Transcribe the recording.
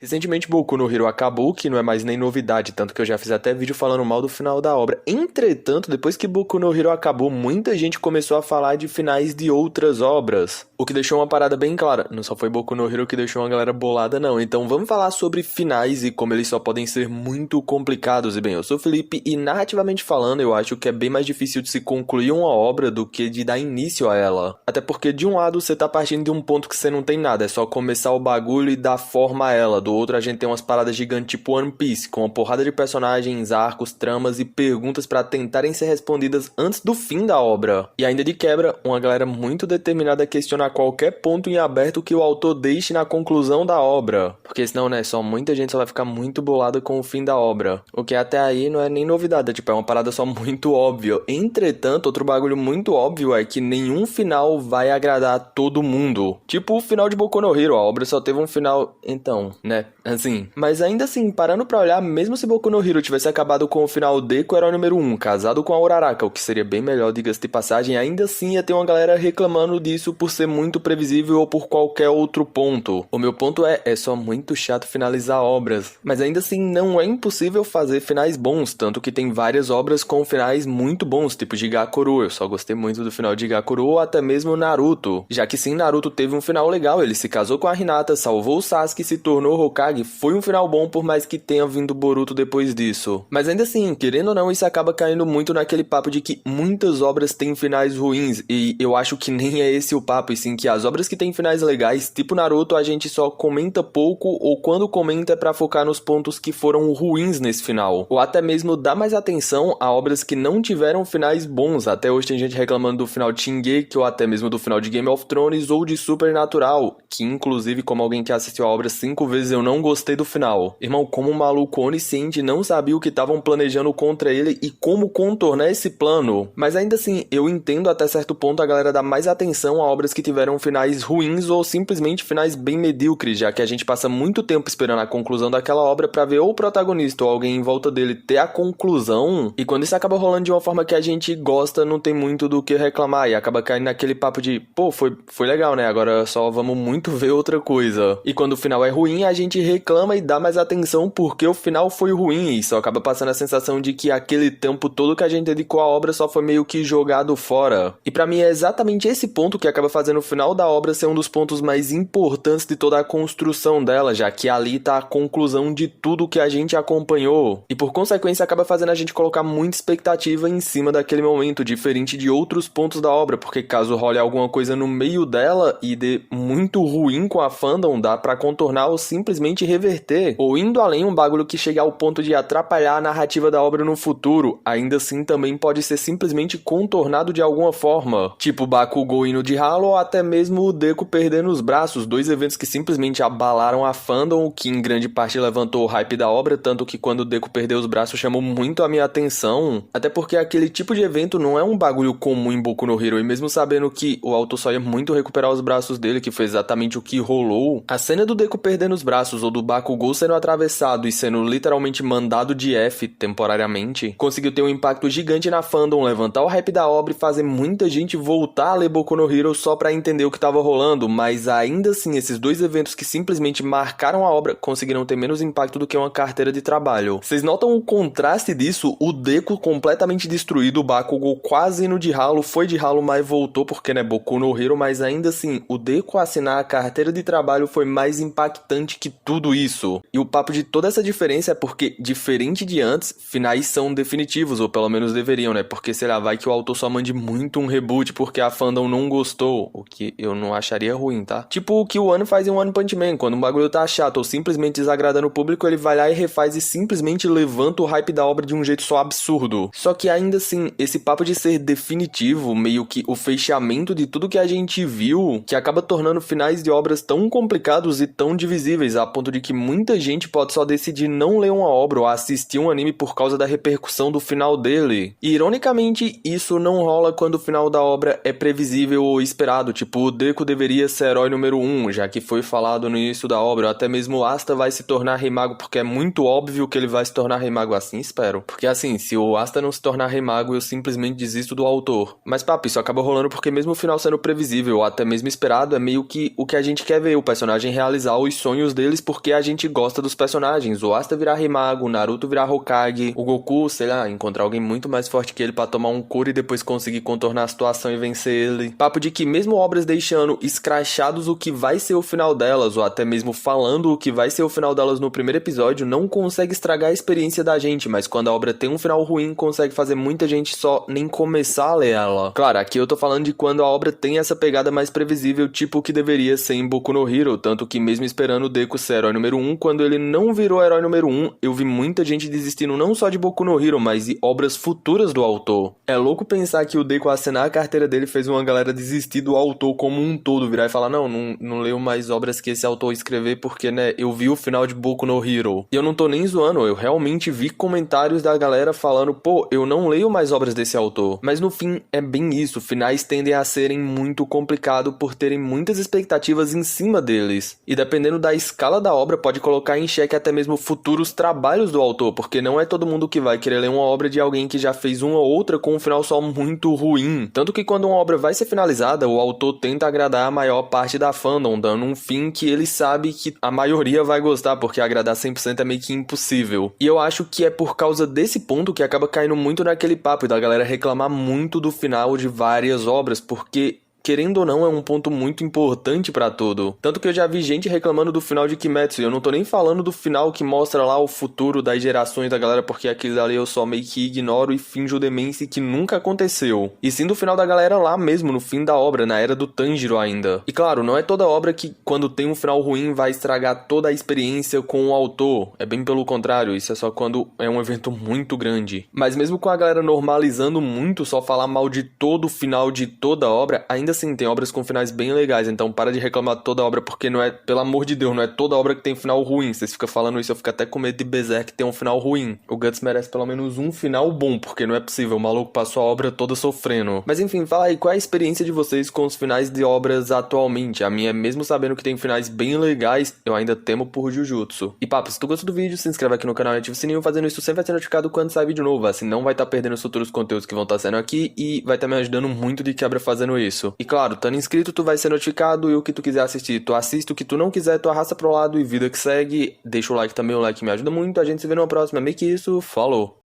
Recentemente Boku no Hero acabou, que não é mais nem novidade, tanto que eu já fiz até vídeo falando mal do final da obra. Entretanto, depois que Boku no Hero acabou, muita gente começou a falar de finais de outras obras. O que deixou uma parada bem clara, não só foi Boku no Hero que deixou uma galera bolada não. Então vamos falar sobre finais e como eles só podem ser muito complicados. E bem, eu sou o Felipe e narrativamente falando, eu acho que é bem mais difícil de se concluir uma obra do que de dar início a ela. Até porque de um lado você tá partindo de um ponto que você não tem nada, é só começar o bagulho e dar forma a ela. Do outro a gente tem umas paradas gigantes tipo One Piece, com uma porrada de personagens, arcos, tramas e perguntas pra tentarem ser respondidas antes do fim da obra. E ainda de quebra, uma galera muito determinada a questionar qualquer ponto em aberto que o autor deixe na conclusão da obra. Porque senão, né, só muita gente só vai ficar muito bolada com o fim da obra. O que até aí não é nem novidade, tipo, é uma parada só muito óbvia. Entretanto, outro bagulho muito óbvio é que nenhum final vai agradar a todo mundo. Tipo o final de Boku no Hero, a obra só teve um final, então, né, assim. Mas ainda assim, parando pra olhar, mesmo se Boku no Hero tivesse acabado com o final Deku era o número 1, casado com a Uraraka, o que seria bem melhor, diga-se de passagem, ainda assim ia ter uma galera reclamando disso por ser muito previsível ou por qualquer outro ponto. O meu ponto é só muito chato finalizar obras. Mas ainda assim, não é impossível fazer finais bons, tanto que tem várias obras com finais muito bons, tipo Jigakuru. Eu só gostei muito do final de Jigakuru ou até mesmo Naruto. Já que sim, Naruto teve um final legal, ele se casou com a Hinata, salvou o Sasuke e se tornou Hokage. Foi um final bom, por mais que tenha vindo Boruto depois disso. Mas ainda assim, querendo ou não, isso acaba caindo muito naquele papo de que muitas obras têm finais ruins, e eu acho que nem é esse o papo, e sim que as obras que têm finais legais, tipo Naruto, a gente só comenta pouco, ou quando comenta é pra focar nos pontos que foram ruins nesse final. Ou até mesmo dá mais atenção a obras que não tiveram finais bons. Até hoje tem gente reclamando do final de Shingeki, ou até mesmo do final de Game of Thrones, ou de Supernatural, que inclusive, como alguém que assistiu a obra 5 vezes, eu não gostei do final. Irmão, como um maluco onisciente não sabia o que estavam planejando contra ele e como contornar esse plano. Mas ainda assim, eu entendo até certo ponto a galera dar mais atenção a obras que tiveram finais ruins ou simplesmente finais bem medíocres, já que a gente passa muito tempo esperando a conclusão daquela obra pra ver ou o protagonista ou alguém em volta dele ter a conclusão, e quando isso acaba rolando de uma forma que a gente gosta, não tem muito do que reclamar, e acaba caindo naquele papo de, pô, foi legal, né, agora só vamos muito ver outra coisa. E quando o final é ruim, a gente reclama e dá mais atenção porque o final foi ruim, e isso acaba passando a sensação de que aquele tempo todo que a gente dedicou à obra só foi meio que jogado fora. E pra mim é exatamente esse ponto que acaba fazendo o final da obra ser um dos pontos mais importantes de toda a construção dela, já que ali tá a conclusão de tudo que a gente acompanhou. E por consequência acaba fazendo a gente colocar muita expectativa em cima daquele momento, diferente de outros pontos da obra, porque caso role alguma coisa no meio dela e dê muito ruim com a fandom, dá pra contornar ou simplesmente reverter. Ou indo além, um bagulho que chega ao ponto de atrapalhar a narrativa da obra no futuro, ainda assim também pode ser simplesmente contornado de alguma forma. Tipo Bakugou indo de ralo ou até mesmo o Deku perdendo os braços, dois eventos que simplesmente abalaram a fandom, que em grande parte levantou o hype da obra, tanto que quando o Deku perdeu os braços chamou muito a minha atenção, até porque aquele tipo de evento não é um bagulho comum em Boku no Hero, e mesmo sabendo que o autor só ia muito recuperar os braços dele, que foi exatamente o que rolou, a cena do Deku perdendo os braços ou do Bakugou sendo atravessado e sendo literalmente mandado de F temporariamente, conseguiu ter um impacto gigante na fandom, levantar o hype da obra e fazer muita gente voltar a ler Boku no Hero só pra entender o que tava rolando, mas ainda assim esses dois eventos que simplesmente marcaram a obra conseguiram ter menos impacto do que uma carteira de trabalho. Vocês notam o contraste disso? O Deku completamente destruído, o Bakugou quase indo de ralo, foi de ralo, mas voltou porque, né, Boku no Hero, mas ainda assim, o Deku assinar a carteira de trabalho foi mais impactante que tudo isso. E o papo de toda essa diferença é porque, diferente de antes, finais são definitivos, ou pelo menos deveriam, né, porque, sei lá, vai que o autor só mande muito um reboot porque a fandom não gostou, o que eu não acharia ruim, tá? Tipo o que o One faz em One Punch Man, quando um bagulho tá chato ou simplesmente desagradando o público, ele vai lá e refaz e simplesmente levanta o hype da obra de um jeito só absurdo. Só que ainda assim, esse papo de ser definitivo, meio que o fechamento de tudo que a gente viu, que acaba tornando finais de obras tão complicados e tão divisíveis, a ponto de que muita gente pode só decidir não ler uma obra ou assistir um anime por causa da repercussão do final dele. E, ironicamente, isso não rola quando o final da obra é previsível ou esperado, tipo, o Deku deveria ser herói número 1, já que foi falado no início da obra, ou até mesmo o Asta vai se tornar Rei Mago porque é muito óbvio que ele vai se tornar Rei Mago, assim espero. Porque assim, se o Asta não se tornar Rei Mago, eu simplesmente desisto do autor. Mas papo, isso acaba rolando porque mesmo o final sendo previsível, ou até mesmo esperado, é meio que o que a gente quer ver, o personagem realizar os sonhos dele eles porque a gente gosta dos personagens. O Asta virar Rimago, o Naruto virar Hokage, o Goku, sei lá, encontrar alguém muito mais forte que ele pra tomar um couro e depois conseguir contornar a situação e vencer ele. Papo de que mesmo obras deixando escrachados o que vai ser o final delas, ou até mesmo falando o que vai ser o final delas no primeiro episódio, não consegue estragar a experiência da gente, mas quando a obra tem um final ruim, consegue fazer muita gente só nem começar a ler ela. Claro, aqui eu tô falando de quando a obra tem essa pegada mais previsível, tipo o que deveria ser em Boku no Hero, tanto que mesmo esperando o Deku ser herói número 1, quando ele não virou herói número 1, eu vi muita gente desistindo não só de Boku no Hero, mas de obras futuras do autor. É louco pensar que o Deku assinar a carteira dele fez uma galera desistir do autor como um todo, virar e falar, não leio mais obras que esse autor escrever porque, né, eu vi o final de Boku no Hero. E eu não tô nem zoando, eu realmente vi comentários da galera falando, pô, eu não leio mais obras desse autor. Mas no fim, é bem isso, finais tendem a serem muito complicados por terem muitas expectativas em cima deles. E dependendo da escala da obra, pode colocar em xeque até mesmo futuros trabalhos do autor, porque não é todo mundo que vai querer ler uma obra de alguém que já fez uma ou outra com um final só muito ruim. Tanto que quando uma obra vai ser finalizada, o autor tenta agradar a maior parte da fandom, dando um fim que ele sabe que a maioria vai gostar, porque agradar 100% é meio que impossível. E eu acho que é por causa desse ponto que acaba caindo muito naquele papo da galera reclamar muito do final de várias obras, porque querendo ou não, é um ponto muito importante pra tudo. Tanto que eu já vi gente reclamando do final de Kimetsu, e eu não tô nem falando do final que mostra lá o futuro das gerações da galera, porque aquilo ali eu só meio que ignoro e finjo demência que nunca aconteceu. E sim do final da galera lá mesmo, no fim da obra, na era do Tanjiro ainda. E claro, não é toda obra que, quando tem um final ruim, vai estragar toda a experiência com o autor. É bem pelo contrário, isso é só quando é um evento muito grande. Mas mesmo com a galera normalizando muito só falar mal de todo o final de toda obra, ainda assim, tem obras com finais bem legais, então para de reclamar toda obra, porque não é, pelo amor de Deus, não é toda obra que tem final ruim. Vocês ficam falando isso, eu fico até com medo de Berserk ter um final ruim. O Guts merece pelo menos um final bom, porque não é possível, o maluco passou a obra toda sofrendo. Mas enfim, fala aí, qual é a experiência de vocês com os finais de obras atualmente? A minha, mesmo sabendo que tem finais bem legais, eu ainda temo por Jujutsu. E papo, se tu gostou do vídeo, se inscreve aqui no canal e ativa o sininho, fazendo isso sempre vai ser notificado quando sair vídeo novo, assim não vai estar perdendo os futuros conteúdos que vão estar saindo aqui e vai estar me ajudando muito de quebra fazendo isso. E claro, estando inscrito, tu vai ser notificado e o que tu quiser assistir, tu assiste, o que tu não quiser, tu arrasta pro lado e vida que segue. Deixa o like também, o like me ajuda muito. A gente se vê numa próxima. Meio que isso, falou!